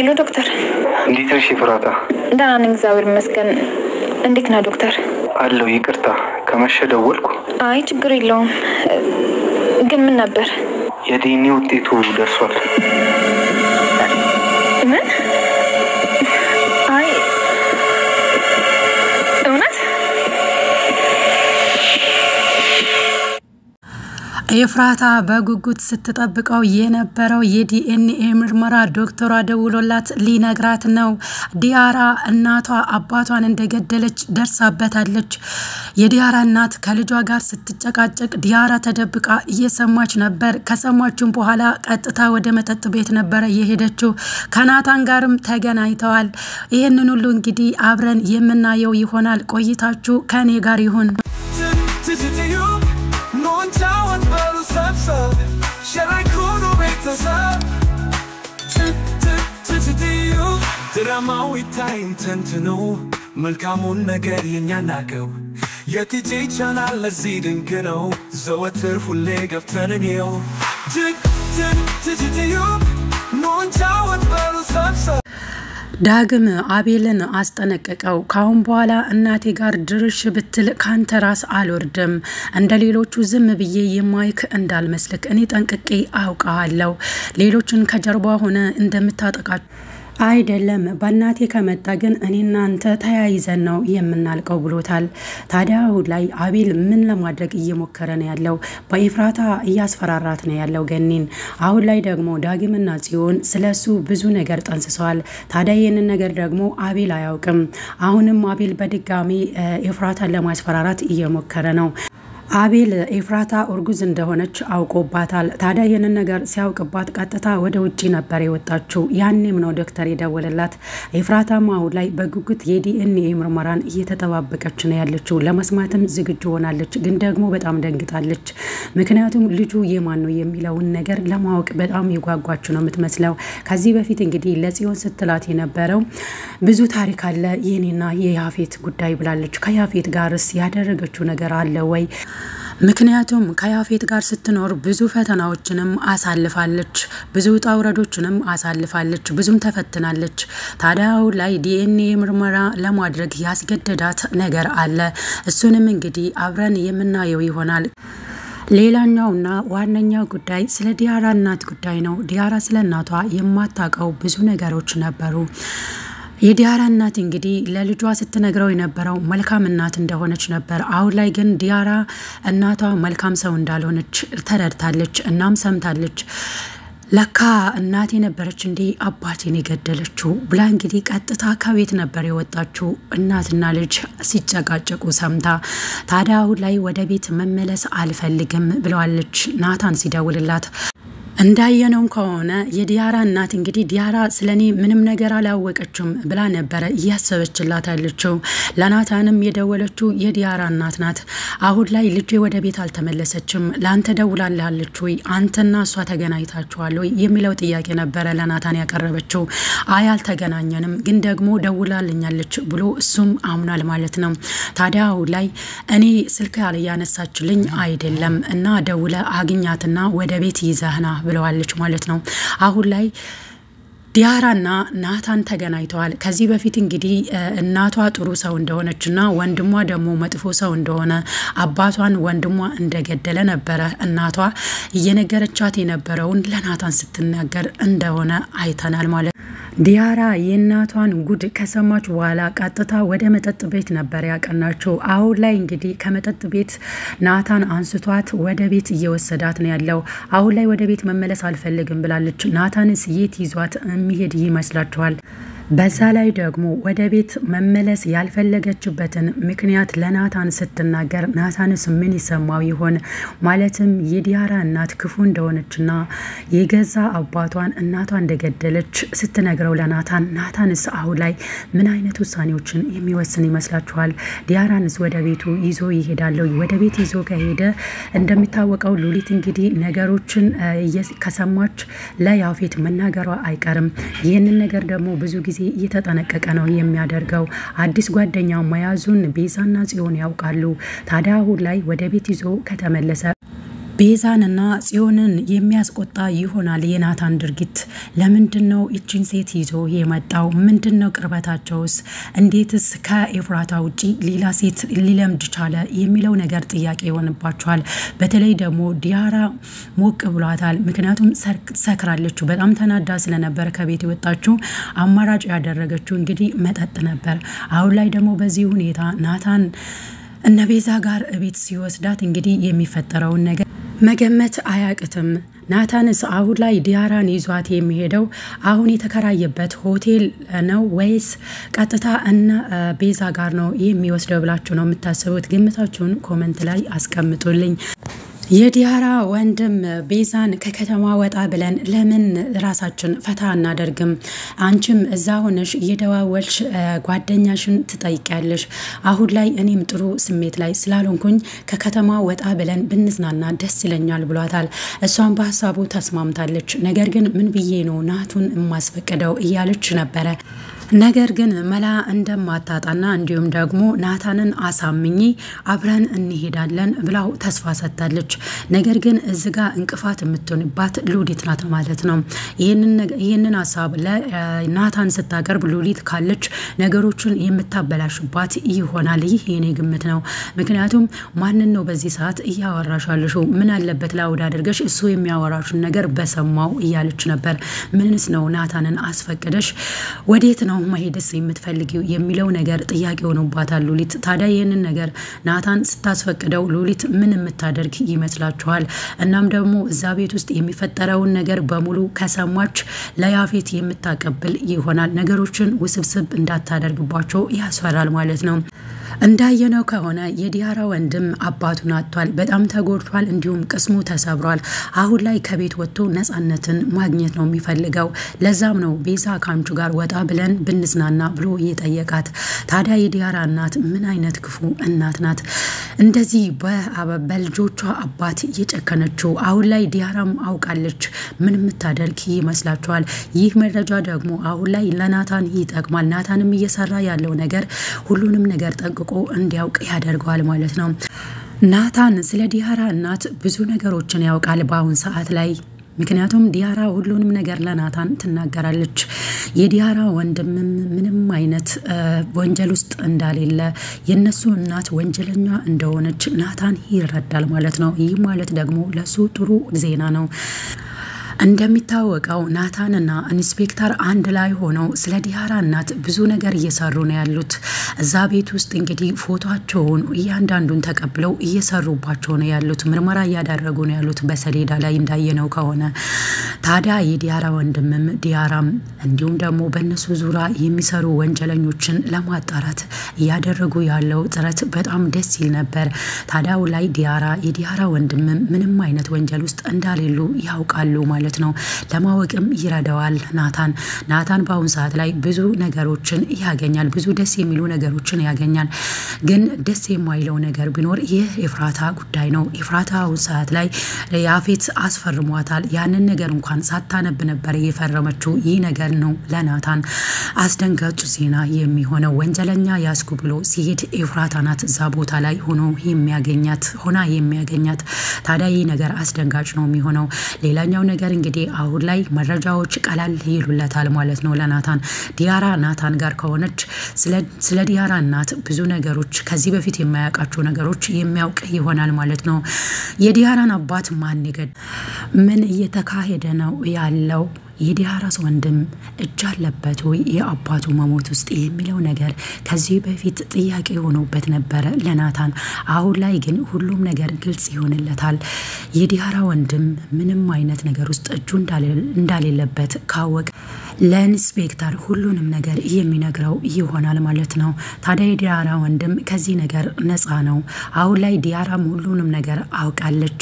ሄሎ ዶክተር እንዴት ነሽ ፍራታ? ደህና ነኝ እግዚአብሔር ይመስገን። እንዴት ነህ ዶክተር? አለሁ ይቅርታ ከመሸ ደወልኩ። አይ ችግር የለውም። ግን ምን ነበር? የዲኤንኤ ውጤቱ ደርሷል። ምን? አይ እውነት? ኤፍራታ በጉጉት ስትጠብቀው የነበረው የዲኤንኤ ምርመራ ዶክተሯ ደውሎላት ሊነግራት ነው። ዲያራ እናቷ አባቷን እንደገደለች ደርሳበታለች። የዲያራ እናት ከልጇ ጋር ስትጨቃጨቅ ዲያራ ተደብቃ እየሰማች ነበር። ከሰማችም በኋላ ቀጥታ ወደ መጠጥ ቤት ነበር የሄደችው። ከናታን ጋርም ተገናኝተዋል። ይሄንን ሁሉ እንግዲህ አብረን የምናየው ይሆናል። ቆይታችሁ ከኔ ጋር ይሁን። ድራማው ይታይን ተንትኖ መልካሙን ነገር የኛናገው የቲጂ ቻናል ለዚህ ድንቅ ነው። ዘወትር ሁሌ ገብተን እንየው። ኖንቻወት በሉ ሰብሰብ ዳግም አቤልን አስጠነቀቀው። ካሁን በኋላ እናቴ ጋር ድርሽ ብትል ካንተ ራስ አልወርድም። እንደሌሎቹ ዝም ብዬ የማይክ እንዳልመስልክ እኔ ጠንቅቄ አውቃለሁ። ሌሎችን ከጀርባ ሆነ እንደምታጠቃቸው አይደለም። በእናቴ ከመጣ ግን እኔና አንተ ተያይዘን ነው የምናልቀው ብሎታል። ታዲያ አሁን ላይ አቤል ምን ለማድረግ እየሞከረ ነው ያለው? በኤፍራታ እያስፈራራት ነው ያለው ገኒን። አሁን ላይ ደግሞ ዳግምና ጽዮን ስለሱ ብዙ ነገር ጠንስሰዋል። ታዲያ ይህንን ነገር ደግሞ አቤል አያውቅም። አሁንም አቤል በድጋሚ ኤፍራታን ለማስፈራራት እየሞከረ ነው። አቤል ኤፍራታ እርጉዝ እንደሆነች አውቆባታል። ታዲያ ይህንን ነገር ሲያውቅባት ቀጥታ ወደ ውጪ ነበር የወጣችው። ያኔም ነው ዶክተር የደወለላት። ኤፍራታም አሁን ላይ በጉጉት የዲኤንኤ ምርመራን እየተጠባበቀች ነው ያለችው። ለመስማትም ዝግጁ ሆናለች፣ ግን ደግሞ በጣም ደንግጣለች። ምክንያቱም ልጁ የማን ነው የሚለውን ነገር ለማወቅ በጣም የጓጓች ነው የምትመስለው። ከዚህ በፊት እንግዲህ ለጽዮን ስትላት የነበረው ብዙ ታሪክ አለ የኔና የያፌት ጉዳይ ብላለች። ከያፌት ጋርስ ያደረገችው ነገር አለ ወይ? ምክንያቱም ከያፌት ጋር ስትኖር ብዙ ፈተናዎችንም አሳልፋለች፣ ብዙ ጣውረዶችንም አሳልፋለች፣ ብዙም ተፈትናለች። ታዲያ ላይ ዲኤንኤ ምርመራ ለማድረግ ያስገደዳት ነገር አለ። እሱንም እንግዲህ አብረን የምናየው ይሆናል። ሌላኛውና ዋነኛው ጉዳይ ስለ ዲያራ እናት ጉዳይ ነው። ዲያራ ስለ እናቷ የማታውቀው ብዙ ነገሮች ነበሩ። የዲያራ እናት እንግዲህ ለልጇ ስትነግረው የነበረው መልካም እናት እንደሆነች ነበር። አሁን ላይ ግን ዲያራ እናቷ መልካም ሰው እንዳልሆነች ተረድታለች። እናም ሰምታለች። ለካ እናቴ ነበረች እንዴ አባቴን የገደለችው ብላ እንግዲህ ቀጥታ ከቤት ነበር የወጣችው። እናትና ልጅ ሲጨቃጨቁ ሰምታ ታዲያ አሁን ላይ ወደ ቤት መመለስ አልፈልግም ብለዋለች ናታን ሲደውልላት። እንዳየነው ከሆነ የዲያራ እናት እንግዲህ ዲያራ ስለኔ ምንም ነገር አላወቀችም ብላ ነበር እያሰበችላት ያለችው። ለናታንም የደወለችው የዲያራ እናት ናት። አሁን ላይ ልጄ ወደ ቤት አልተመለሰችም፣ ላንተ ደውላለች ወይ? አንተና እሷ ተገናኝታችኋል ወይ የሚለው ጥያቄ ነበር ለናታን ያቀረበችው። አይ አልተገናኘንም፣ ግን ደግሞ ደውላልኛለች ብሎ እሱም አምናል ማለት ነው። ታዲያ አሁን ላይ እኔ ስልክ ያነሳችልኝ አይደለም እና ደውለ አግኛትና ወደ ቤት ይዘህና ብለዋለች ማለት ነው። አሁን ላይ ዲያራና ናታን ተገናኝተዋል። ከዚህ በፊት እንግዲህ እናቷ ጥሩ ሰው እንደሆነችና ወንድሟ ደግሞ መጥፎ ሰው እንደሆነ አባቷን ወንድሟ እንደገደለ ነበረ እናቷ እየነገረቻት የነበረውን ለናታን ስትናገር እንደሆነ አይተናል ማለት ነው። ዲያራ የእናቷን ጉድ ከሰማች በኋላ ቀጥታ ወደ መጠጥ ቤት ነበር ያቀናቸው። አሁን ላይ እንግዲህ ከመጠጥ ቤት ናታን አንስቷት ወደ ቤት እየወሰዳት ነው ያለው። አሁን ላይ ወደ ቤት መመለስ አልፈልግም ብላለች። ናታንስ የት ይዟት የሚሄድ ይመስላችኋል? በዛ ላይ ደግሞ ወደ ቤት መመለስ ያልፈለገችበትን ምክንያት ለናታን ስትናገር ናታንስ ምን ይሰማው ይሆን? ማለትም የዲያራ እናት ክፉ እንደሆነችና የገዛ አባቷን እናቷ እንደገደለች ስትነግረው ለናታን ናታንስ አሁን ላይ ምን አይነት ውሳኔዎችን የሚወስን ይመስላችኋል? ዲያራንስ ወደ ቤቱ ይዞ ይሄዳል? ወደ ቤት ይዞ ከሄደ እንደሚታወቀው ሉሊት እንግዲህ ነገሮችን ከሰማች ለያፌት መናገሯ አይቀርም። ይህንን ነገር ደግሞ ብዙ ጊዜ እየተጠነቀቀ ነው የሚያደርገው። አዲስ ጓደኛ መያዙን ቤዛና ጽዮን ያውቃሉ። ታዲያ አሁን ላይ ወደ ቤት ይዞ ከተመለሰ ቤዛንና ጽዮንን የሚያስቆጣ ይሆናል የናታን ድርጊት። ለምንድነው እቺን ሴት ይዞ የመጣው? ምንድነው ቅርበታቸውስ? እንዴትስ ከኤፍራታ ውጪ ሌላ ሴት ሊለምድ ቻለ የሚለው ነገር ጥያቄ ይሆንባቸዋል። በተለይ ደግሞ ዲያራ ሞቅ ብሏታል። ምክንያቱም ሰክራለች። በጣም ተናዳ ስለነበር ከቤት የወጣችው አማራጭ ያደረገችው እንግዲህ መጠጥ ነበር። አሁን ላይ ደግሞ በዚህ ሁኔታ ናታን እነ ቤዛ ጋር ቤት ሲወስዳት እንግዲህ የሚፈጠረውን ነገር መገመት አያቅትም። ናታንስ አሁን ላይ ዲያራን ይዟት የሚሄደው አሁን የተከራየበት ሆቴል ነው ወይስ ቀጥታ እነ ቤዛ ጋር ነው የሚወስደው ብላችሁ ነው የምታስቡት? ግምታችሁን ኮሜንት ላይ አስቀምጡልኝ። የዲያራ ወንድም ቤዛን ከከተማ ወጣ ብለን ለምን ራሳችን ፈታ እናደርግም? አንቺም እዛ ሆነሽ እየደዋወልሽ ጓደኛሽን ትጠይቂያለሽ። አሁን ላይ እኔም ጥሩ ስሜት ላይ ስላልሆንኩኝ ከከተማ ወጣ ብለን ብንዝናና ደስ ይለኛል ብሏታል። እሷም በሀሳቡ ተስማምታለች። ነገር ግን ምን ብዬ ነው ናቱን የማስፈቅደው እያለች ነበረ። ነገር ግን መላ እንደማታጣና እንዲሁም ደግሞ ናታንን አሳምኚ አብረን እንሄዳለን ብላው ተስፋ ሰጥታለች። ነገር ግን እዚህ ጋር እንቅፋት የምትሆንባት ሉሊት ናት ማለት ነው። ይሄንን ሐሳብ ለናታን ስታቀርብ ሉሊት ካለች ነገሮችን የምታበላሽባት ይሆናል። ይህ የኔ ግምት ነው። ምክንያቱም ማንን ነው በዚህ ሰዓት እያወራሻለሽ? ምን አለበት ላውድ አድርገሽ እሱ የሚያወራሽን ነገር በሰማው እያለች ነበር። ምንስ ነው ናታንን አስፈቅደሽ ወዴት ነው ማሄድስ የምትፈልጊው የሚለው ነገር ጥያቄ ሆኖባታል ሉሊት። ታዲያ ይሄንን ነገር ናታን ስታስፈቅደው ሉሊት ምን የምታደርግ ይመስላችኋል? እናም ደግሞ እዛ ቤት ውስጥ የሚፈጠረውን ነገር በሙሉ ከሰማች ለያፌት የምታቀብል ይሆናል። ነገሮችን ውስብስብ እንዳታደርግባቸው ያስፈራል ማለት ነው። እንዳየነው ከሆነ የዲያራ ወንድም አባቱን አጥቷል። በጣም ተጎድቷል። እንዲሁም ቅስሙ ተሰብሯል። አሁን ላይ ከቤት ወጥቶ ነፃነትን ማግኘት ነው የሚፈልገው። ለዛም ነው ቤዛ ካንቹ ጋር ወጣ ብለን ብንዝናና ብሎ የጠየቃት። ታዲያ የዲያራ እናት ምን አይነት ክፉ እናት ናት? እንደዚህ በልጆቿ አባት የጨከነችው። አሁን ላይ ዲያራም አውቃለች። ምን የምታደርግ ይመስላችኋል? ይህ መረጃ ደግሞ አሁን ላይ ለናታን ይጠቅማል። ናታንም እየሰራ ያለው ነገር ሁሉንም ነገር ጠንቅቆ እንዲያውቅ ያደርገዋል ማለት ነው። ናታን ስለ ዲያራ እናት ብዙ ነገሮችን ያውቃል በአሁን ሰዓት ላይ። ምክንያቱም ዲያራ ሁሉንም ነገር ለናታን ትናገራለች። የዲያራ ወንድም ምንም አይነት ወንጀል ውስጥ እንዳሌለ የነሱ እናት ወንጀለኛ እንደሆነች ናታን ይረዳል ማለት ነው። ይህ ማለት ደግሞ ለሱ ጥሩ ዜና ነው። እንደሚታወቀው ናታንና ኢንስፔክተር አንድ ላይ ሆነው ስለ ዲያራ እናት ብዙ ነገር እየሰሩ ነው ያሉት። እዛ ቤት ውስጥ እንግዲህ ፎቶአቸውን እያንዳንዱን ተቀብለው እየሰሩባቸው ነው ያሉት። ምርመራ እያደረጉ ነው ያሉት በሰሌዳ ላይ እንዳየነው ከሆነ። ታዲያ የዲያራ ወንድምም ዲያራም እንዲሁም ደግሞ በእነሱ ዙሪያ የሚሰሩ ወንጀለኞችን ለማጣራት እያደረጉ ያለው ጥረት በጣም ደስ ይል ነበር። ታዲያው ላይ የዲያራ ወንድምም ምንም አይነት ወንጀል ውስጥ እንዳሌሉ ያውቃሉ ማለት ነው። ለማወቅም ይረዳዋል ናታን በአሁን ሰዓት ላይ ብዙ ነገሮችን ያገኛል። ብዙ ደስ የሚሉ ነገሮችን ያገኛል። ግን ደስ የማይለው ነገር ቢኖር ይህ ኤፍራታ ጉዳይ ነው። ኤፍራታ አሁን ሰዓት ላይ ያፌት አስፈርሟታል። ያንን ነገር እንኳን ሳታነብ ነበር የፈረመችው። ይህ ነገር ነው ለናታን አስደንጋጭ ዜና የሚሆነው። ወንጀለኛ ያስኩ ብሎ ሲሄድ ኤፍራታ ናት እዛ ቦታ ላይ ሆና የሚያገኛት። ታዲያ ይህ ነገር አስደንጋጭ ነው የሚሆነው። ሌላኛው ነገር እንግዲህ አሁን ላይ መረጃዎች ቀላል ይሉለታል ማለት ነው ለናታን። ዲያራ ናታን ጋር ከሆነች ስለ ዲያራ እናት ብዙ ነገሮች ከዚህ በፊት የማያውቃቸው ነገሮች የሚያውቅ ይሆናል ማለት ነው። የዲያራን አባት ማን ይገድ? ምን እየተካሄደ ነው ያለው? የዲያራስ ወንድም እጅ አለበት ወይ የአባቱ መሞት ውስጥ የሚለው ነገር ከዚህ በፊት ጥያቄ ሆኖበት ነበረ ለናታን። አሁን ላይ ግን ሁሉም ነገር ግልጽ ይሆንለታል። የዲያራ ወንድም ምንም አይነት ነገር ውስጥ እጁ እንዳሌለበት ካወቀ ለኢንስፔክተር ሁሉንም ነገር የሚነግረው ይሆናል ማለት ነው። ታዲያ የዲያራ ወንድም ከዚህ ነገር ነፃ ነው። አሁን ላይ ዲያራም ሁሉንም ነገር አውቃለች።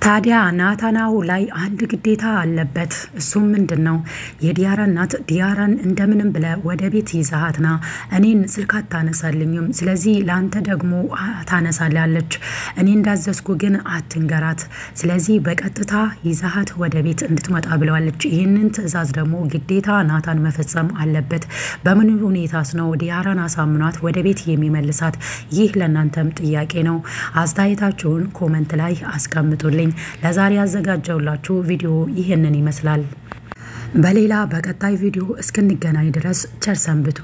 ታዲያ ናታናው ላይ አንድ ግዴታ አለበት። እሱም ምንድነው? የዲያራ እናት ዲያራን እንደምንም ብለ ወደ ቤት ይዛሃትና እኔን ስልክ አታነሳልኝም፣ ስለዚህ ላንተ ደግሞ ታነሳላለች። እኔ እንዳዘዝኩ ግን አትንገራት። ስለዚህ በቀጥታ ይዛሃት ወደ ቤት እንድትመጣ ብለዋለች። ይህንን ትዕዛዝ ደግሞ ግዴታ ናታን መፈጸም አለበት። በምን ሁኔታስ ነው ዲያራን አሳምኗት ወደ ቤት የሚመልሳት? ይህ ለእናንተም ጥያቄ ነው። አስተያየታችሁን ኮሜንት ላይ አስቀምጡልኝ። ለዛሬ ያዘጋጀውላችሁ ቪዲዮ ይሄንን ይመስላል በሌላ በቀጣይ ቪዲዮ እስክንገናኝ ድረስ ቸር ሰንብቱ